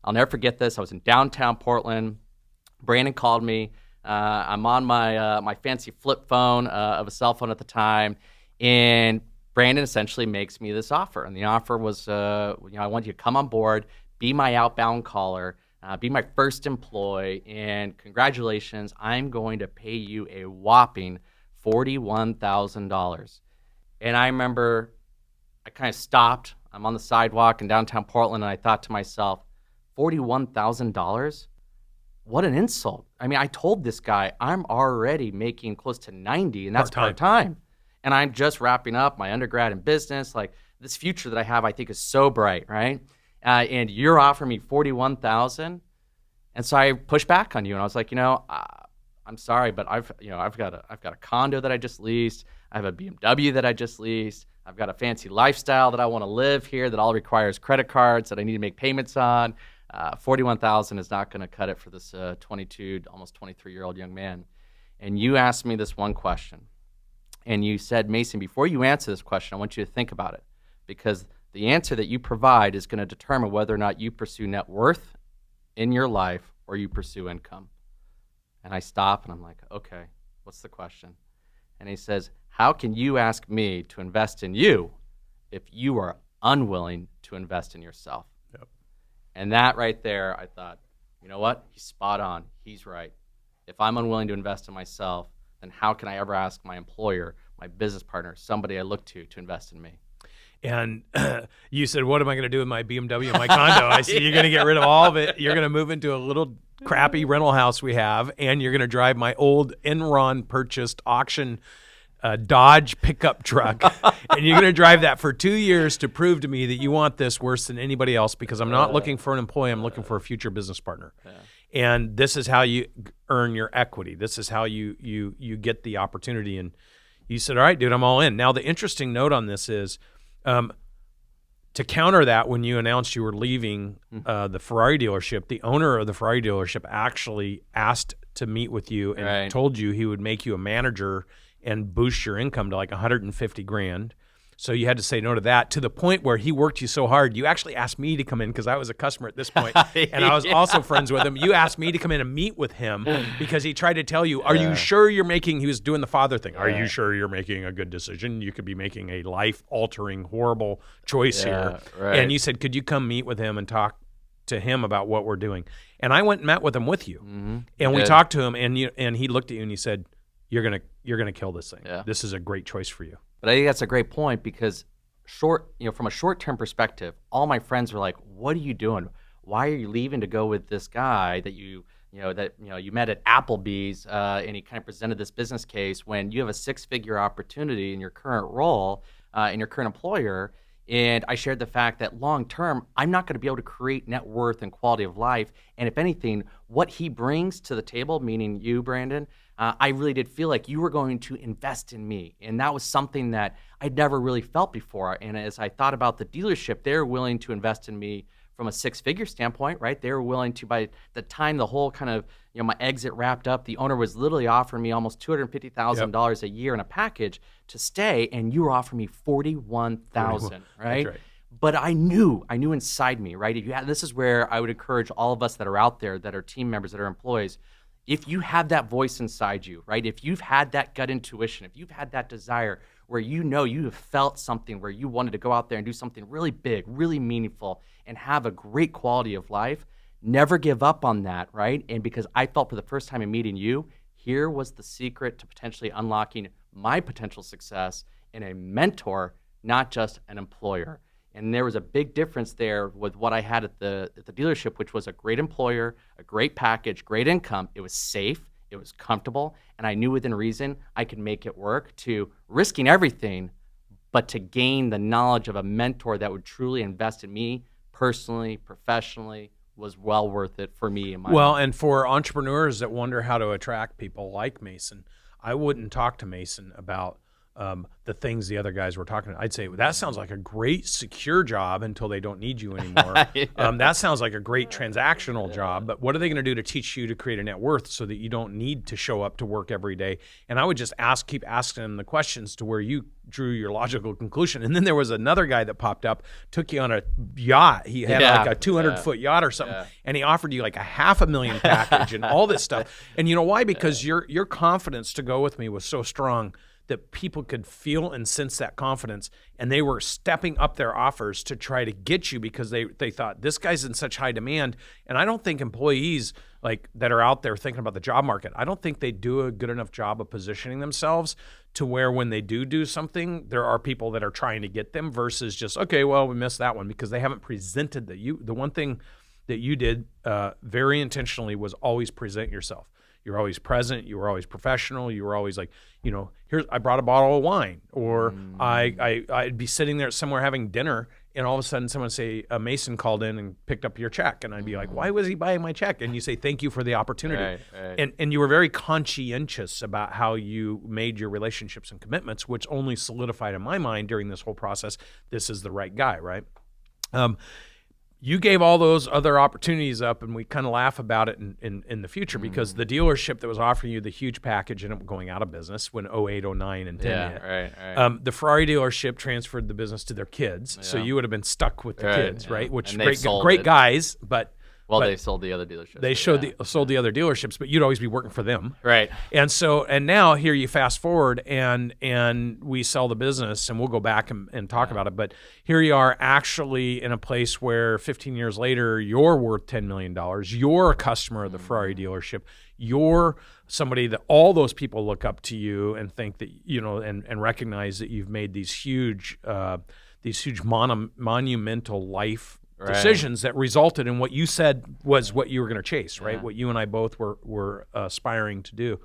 I'll never forget this. I was in downtown Portland. Brandon called me. I'm on my fancy flip phone of a cell phone at the time, and Brandon essentially makes me this offer. And the offer was, I want you to come on board, be my outbound caller, be my first employee, and congratulations, I'm going to pay you a whopping $41,000. And I remember I kind of stopped. I'm on the sidewalk in downtown Portland, and I thought to myself, $41,000? What an insult. I mean, I told this guy I'm already making close to 90, and that's part-time. And I'm just wrapping up my undergrad in business. Like, this future that I have, I think, is so bright, right? And you're offering me 41,000. And so I pushed back on you, and I was like, I'm sorry, but I've got a condo that I just leased. I have a BMW that I just leased. I've got a fancy lifestyle that I want to live here that all requires credit cards that I need to make payments on. 41,000 is not going to cut it for this 22, almost 23-year-old young man. And you asked me this one question. And you said, Mason, before you answer this question, I want you to think about it, because the answer that you provide is going to determine whether or not you pursue net worth in your life or you pursue income. And I stop and I'm like, okay, what's the question? And he says, how can you ask me to invest in you if you are unwilling to invest in yourself? Yep. And that right there, I thought, you know what? He's spot on. He's right. If I'm unwilling to invest in myself, then how can I ever ask my employer, my business partner, somebody I look to invest in me? And you said, what am I going to do with my BMW and my condo? I said, you're going to get rid of all of it. You're going to move into a little crappy rental house we have, and you're going to drive my old Enron purchased auction Dodge pickup truck, and you're going to drive that for 2 years to prove to me that you want this worse than anybody else, because I'm not looking for an employee. I'm looking for a future business partner. Yeah. And this is how you earn your equity. This is how you get the opportunity. And you said, all right, dude, I'm all in. Now, the interesting note on this is, to counter that, when you announced you were leaving the Ferrari dealership, the owner of the Ferrari dealership actually asked to meet with you and told you he would make you a manager and boost your income to like 150 grand. So you had to say no to that, to the point where he worked you so hard, you actually asked me to come in, because I was a customer at this point, and I was also friends with him. You asked me to come in and meet with him because he tried to tell you, are you sure you're making, he was doing the father thing, are you sure you're making a good decision? You could be making a life-altering, horrible choice here. Right. And you said, could you come meet with him and talk to him about what we're doing? And I went and met with him with you. Mm-hmm. And we talked to him, and he looked at you and he said, you're gonna kill this thing. Yeah. This is a great choice for you. But I think that's a great point, because from a short-term perspective, all my friends were like, what are you doing? Why are you leaving to go with this guy that you met at Applebee's, and he kind of presented this business case when you have a six-figure opportunity in your current role, in your current employer? And I shared the fact that long-term, I'm not going to be able to create net worth and quality of life. And if anything, what he brings to the table, meaning you, Brandon, I really did feel like you were going to invest in me. And that was something that I'd never really felt before. And as I thought about the dealership, they're willing to invest in me from a six-figure standpoint, right? They were willing to, by the time the whole kind of, my exit wrapped up, the owner was literally offering me almost $250,000 a year in a package to stay, and you were offering me $41,000, right? That's right. But I knew inside me, right? This is where I would encourage all of us that are out there, that are team members, that are employees. If you have that voice inside you, right? If you've had that gut intuition, if you've had that desire where you have felt something where you wanted to go out there and do something really big, really meaningful, and have a great quality of life, never give up on that, right? And because I felt for the first time in meeting you, here was the secret to potentially unlocking my potential success in a mentor, not just an employer. And there was a big difference there with what I had at the dealership, which was a great employer, a great package, great income. It was safe, it was comfortable, and I knew within reason I could make it work, to risking everything, but to gain the knowledge of a mentor that would truly invest in me personally, professionally, was well worth it for me. In my life. And for entrepreneurs that wonder how to attract people like Mason, I wouldn't talk to Mason about the things the other guys were talking about. I'd say, that sounds like a great secure job until they don't need you anymore. That sounds like a great transactional job, but what are they going to do to teach you to create a net worth so that you don't need to show up to work every day? And I would just keep asking them the questions to where you drew your logical conclusion. And then there was another guy that popped up, took you on a yacht. He had like a 200-foot yacht or something, and he offered you like a $500,000 package and all this stuff. And you know why? Because your confidence to go with me was so strong that people could feel and sense that confidence, and they were stepping up their offers to try to get you because they thought, this guy's in such high demand. And I don't think employees like that are out there thinking about the job market, I don't think they do a good enough job of positioning themselves to where when they do something, there are people that are trying to get them versus just, okay, well, we missed that one, because they haven't presented the one thing that you did very intentionally was always present yourself. You're always present. You were always professional. You were always like, here's, I brought a bottle of wine, or I'd be sitting there somewhere having dinner, and all of a sudden someone say, a Mason called in and picked up your check. And I'd be like, why was he buying my check? And you say, thank you for the opportunity. Right. And you were very conscientious about how you made your relationships and commitments, which only solidified in my mind during this whole process, this is the right guy, right? You gave all those other opportunities up, and we kind of laugh about it in the future, because the dealership that was offering you the huge package ended up going out of business when 08, 09, and 10 hit. Right. The Ferrari dealership transferred the business to their kids, so you would have been stuck with the kids, right? Which great guys, but... Well, they sold the other dealerships. They sold the other dealerships, but you'd always be working for them. Right. And now here you fast forward and we sell the business, and we'll go back and talk about it. But here you are actually in a place where 15 years later, you're worth $10 million. You're a customer of the Ferrari dealership. You're somebody that all those people look up to you and think that, and recognize that you've made these huge monumental life decisions that resulted in what you said was what you were going to chase, right? What you and I both were aspiring to do.